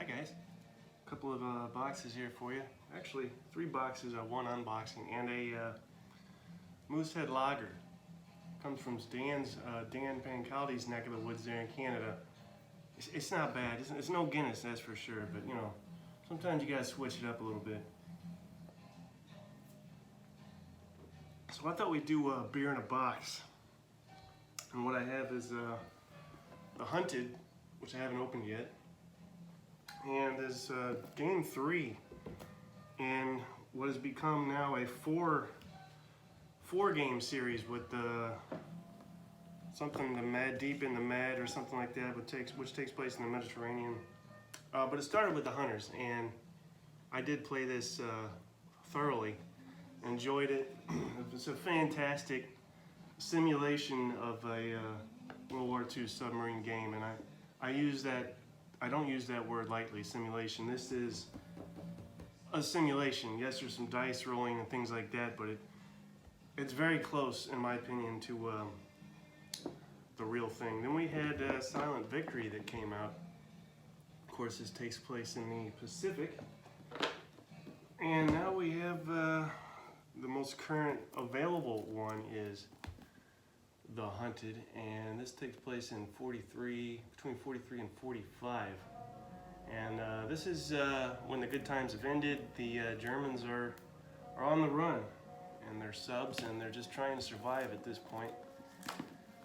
Hi guys, a couple of boxes here for you. Actually, 3 boxes, one unboxing, and a Moosehead Lager. Comes from Dan Pancaldi's neck of the woods there in Canada. It's not bad. It's no Guinness, that's for sure, but you know, sometimes you gotta switch it up a little bit. So I thought we'd do a beer in a box. And what I have is the Hunted, which I haven't opened yet. And there's game 3 in what has become now a four game series with something, the Mad Deep in the Mad or something like that, which takes place in the Mediterranean. But it started with the Hunters, and I did play this thoroughly, enjoyed it. It's a fantastic simulation of a World War II submarine game, and I don't use that word lightly, simulation. This is a simulation. Yes, there's some dice rolling and things like that, but it's very close, in my opinion, to the real thing. Then we had Silent Victory that came out. Of course, this takes place in the Pacific. And now we have the most current available one is The Hunted, and this takes place in between 43 and 45. And this is when the good times have ended. The Germans are on the run, and they're subs, and they're just trying to survive at this point.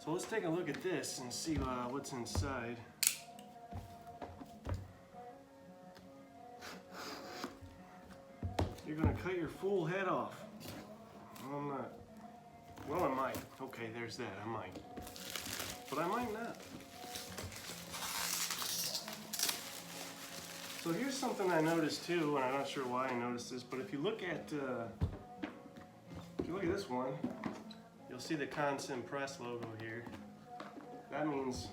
So let's take a look at this and see what's inside. You're gonna cut your fool head off. Well, I'm not. Well, I might. Okay, there's that. I might. But I might not. So here's something I noticed too, and I'm not sure why I noticed this, but if you look at this one, you'll see the Consim Press logo here. That means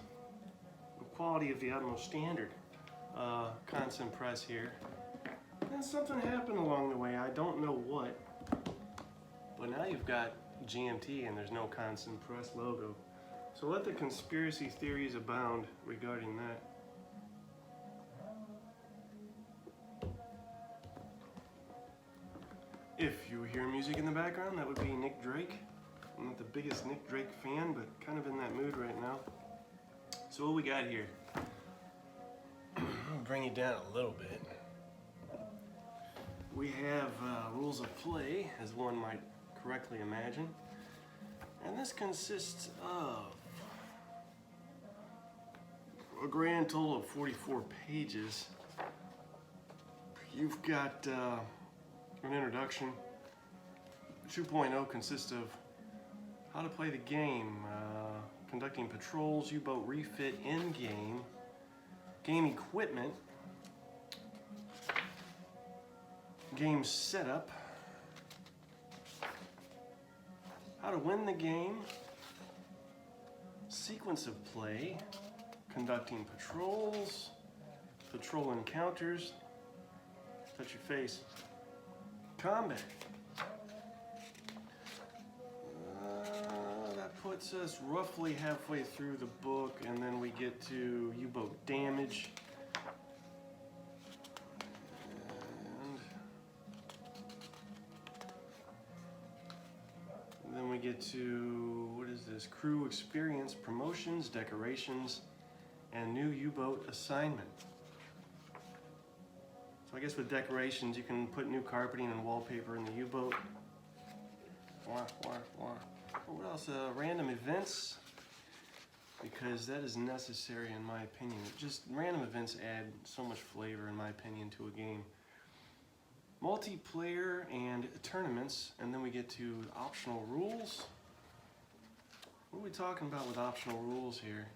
the quality of the utmost standard. Consim Press here. And something happened along the way. I don't know what, but now you've got GMT and there's no Consim Press logo. So let the conspiracy theories abound regarding that. If you hear music in the background, that would be Nick Drake. I'm not the biggest Nick Drake fan, but kind of in that mood right now. So what we got here? I'll bring you down a little bit. We have rules of play, as one might correctly imagine. And this consists of a grand total of 44 pages. You've got an introduction. 2.0 consists of how to play the game, conducting patrols, U-boat refit in-game, game equipment, game setup, how to win the game, sequence of play, conducting patrols, patrol encounters, touch your face, combat. That puts us roughly halfway through the book, and then we get to U-boat damage. And then we get to, what is this? Crew experience, promotions, decorations, and new U-boat assignment. So I guess with decorations, you can put new carpeting and wallpaper in the U-boat. What else? Random events, because that is necessary in my opinion. Just random events add so much flavor, in my opinion, to a game. Multiplayer and tournaments, and then we get to optional rules. What are we talking about with optional rules here?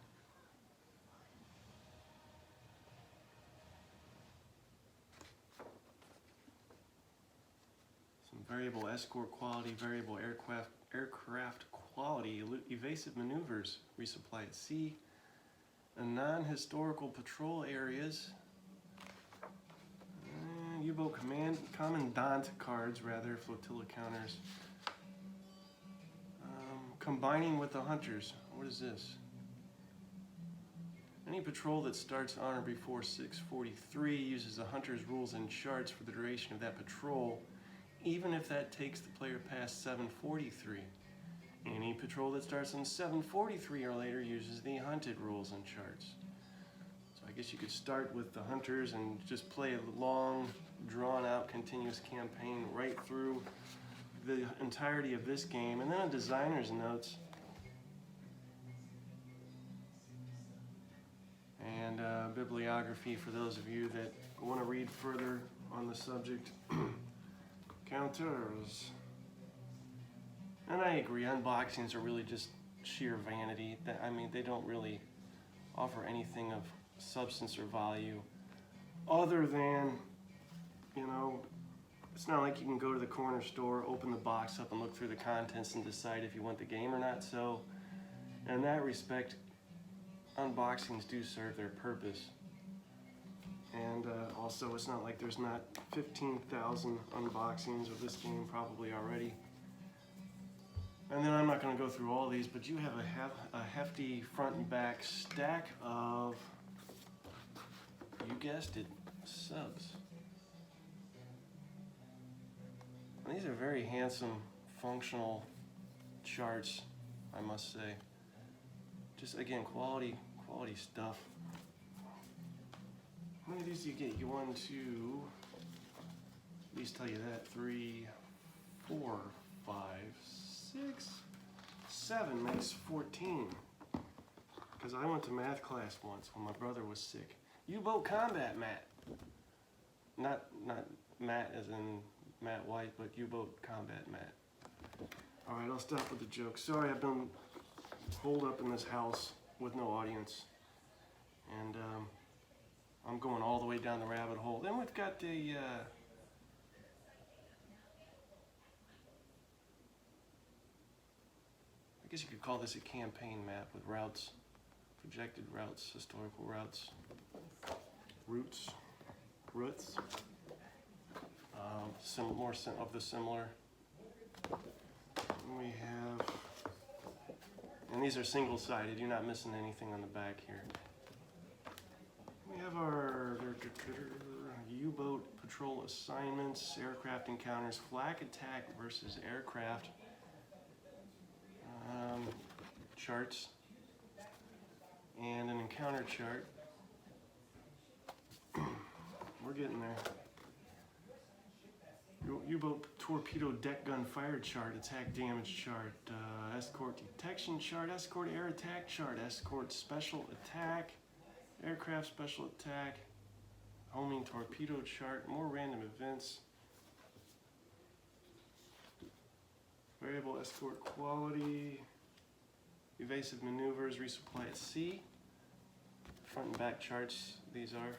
Variable escort quality, variable aircraft quality, evasive maneuvers, resupply at sea, and non-historical patrol areas, U-boat commandant cards, rather, flotilla counters, combining with the Hunters. What is this? Any patrol that starts on or before 6:43 uses the hunter's rules and charts for the duration of that patrol, even if that takes the player past 7:43. Any patrol that starts on 7:43 or later uses the hunted rules and charts. So I guess you could start with the hunters and just play a long, drawn-out, continuous campaign right through the entirety of this game. And then a designer's notes. And bibliography for those of you that want to read further on the subject. Counters. And I agree, unboxings are really just sheer vanity. I mean, they don't really offer anything of substance or value other than, you know, it's not like you can go to the corner store, open the box up and look through the contents and decide if you want the game or not. So in that respect, unboxings do serve their purpose. And also, it's not like there's not 15,000 unboxings of this game probably already. And then I'm not going to go through all these, but you have a hefty front and back stack of, you guessed it, subs. And these are very handsome, functional charts, I must say. Just again, quality stuff. How many of these do you get? You 1, 2, at least tell you that, 3, 4, 5, 6, 7 makes 14. Because I went to math class once when my brother was sick. U-boat combat, Matt. Not Matt as in Matt White, but U-boat combat, Matt. All right, I'll stop with the joke. Sorry, I've been holed up in this house with no audience, and I'm going all the way down the rabbit hole. Then we've got the I guess you could call this a campaign map with routes, projected routes, historical routes, routes, more of the similar. And we have, and these are single-sided. You're not missing anything on the back here. We have our U-boat patrol assignments, aircraft encounters, flak attack versus aircraft. Charts and an encounter chart. We're getting there. U-boat torpedo deck gun fire chart, attack damage chart, escort detection chart, escort air attack chart, escort special attack, aircraft special attack, homing torpedo chart, more random events, variable escort quality, evasive maneuvers, resupply at sea, front and back charts, these are.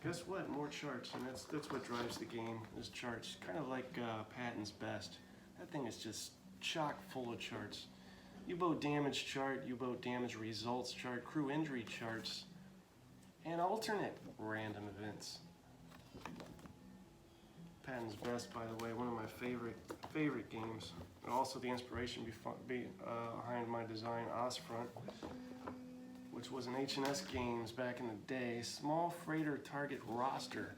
Guess what? More charts, and that's what drives the game, is charts. Kind of like Patton's Best. That thing is just chock full of charts. U-boat damage chart, U-boat damage results chart, crew injury charts, and alternate random events. Patton's Best, by the way, one of my favorite games. And also the inspiration behind my design, Osfront, which was an H&S Games back in the day. Small freighter target roster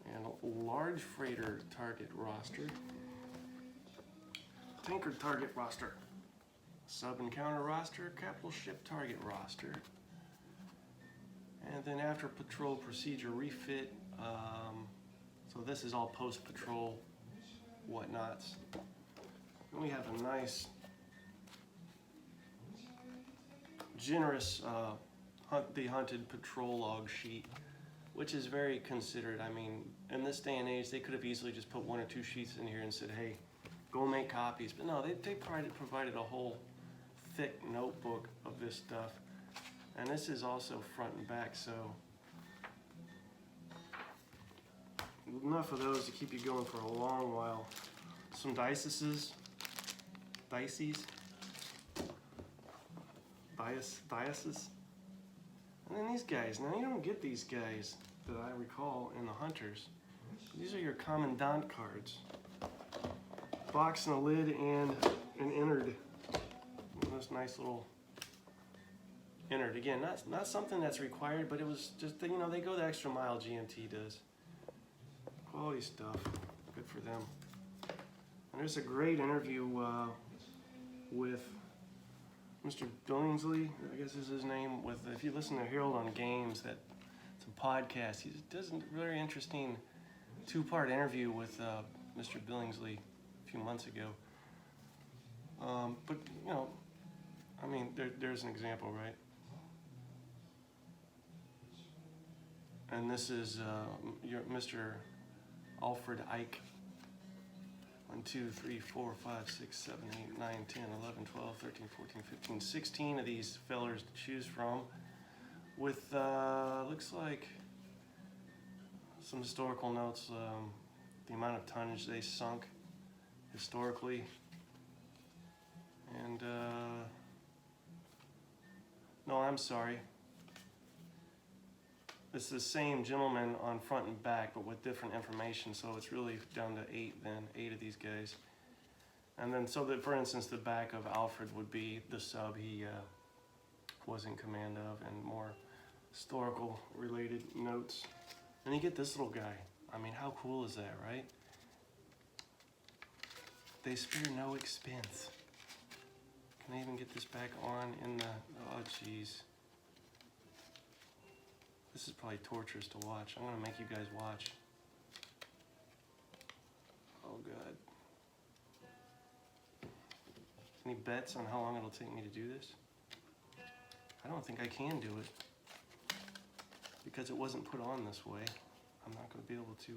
and a large freighter target roster. Tanker target roster. Sub encounter roster, capital ship target roster. And then after patrol procedure refit, so this is all post-patrol whatnots. And we have a nice, generous the hunted patrol log sheet, which is very considerate. I mean, in this day and age, they could have easily just put 1 or 2 sheets in here and said, hey, go make copies. But no, they provided a whole thick notebook of this stuff. And this is also front and back, so enough of those to keep you going for a long while. Some dices, and then these guys. Now you don't get these guys that I recall in the Hunters. These are your Commandant cards. Box and a lid and an innard. Those nice little entered. Again, not something that's required, but it was just, you know, they go the extra mile, GMT does. Quality stuff, good for them. And there's a great interview with Mr. Billingsley, I guess is his name, with, if you listen to Harold on Games, that it's a podcast, he does a very interesting two-part interview with Mr. Billingsley a few months ago. But, you know, I mean, there's an example, right? And this is your Mr. Alfred Ike. 1, 2, 3, 4, 5, 6, 7, 8, 9, 10, 11, 12, 13, 14, 15, 16 of these fellers to choose from, with looks like some historical notes, the amount of tonnage they sunk historically, and no, I'm sorry. It's the same gentleman on front and back, but with different information, so it's really down to 8 then, 8 of these guys. And then, so that, for instance, the back of Alfred would be the sub he was in command of, and more historical related notes. And you get this little guy. I mean, how cool is that, right? They spare no expense. Can I even get this back on in the, oh geez. This is probably torturous to watch. I'm gonna make you guys watch. Oh God. Any bets on how long it'll take me to do this? I don't think I can do it, because it wasn't put on this way. I'm not gonna be able to,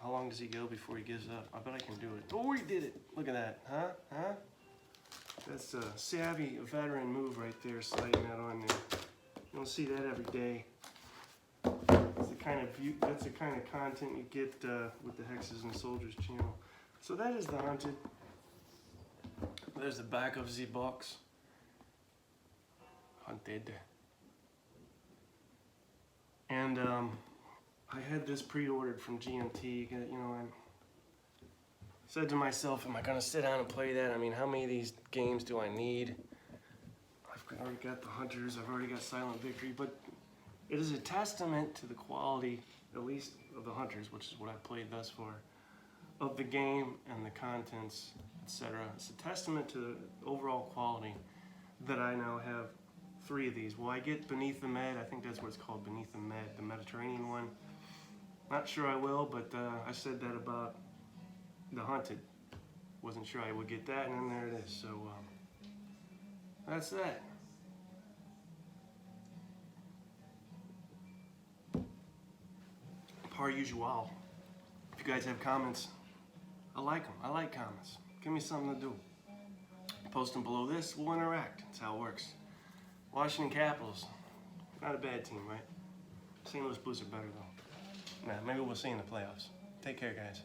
how long does he go before he gives up? I bet I can do it. Oh, he did it. Look at that, huh? That's a savvy veteran move right there, sliding that on there. You don't see that every day. That's the kind of view, that's the kind of content you get with the Hexes and Soldiers channel. So that is the Hunted. There's the back of the box. Hunted. And I had this pre-ordered from GMT. You know, I said to myself, am I going to sit down and play that? I mean, how many of these games do I need? I've already got the Hunters, I've already got Silent Victory, but it is a testament to the quality, at least of the Hunters, which is what I've played thus far, of the game and the contents, etc. It's a testament to the overall quality that I now have 3 of these. Will I get Beneath the Med? I think that's what it's called, Beneath the Med, the Mediterranean one. Not sure I will, but I said that about the Hunted. Wasn't sure I would get that, and then there it is. So that's that. Par usual. If you guys have comments, I like them. I like comments. Give me something to do. Post them below this. We'll interact. That's how it works. Washington Capitals. Not a bad team, right? St. Louis Blues are better, though. Nah, maybe we'll see in the playoffs. Take care, guys.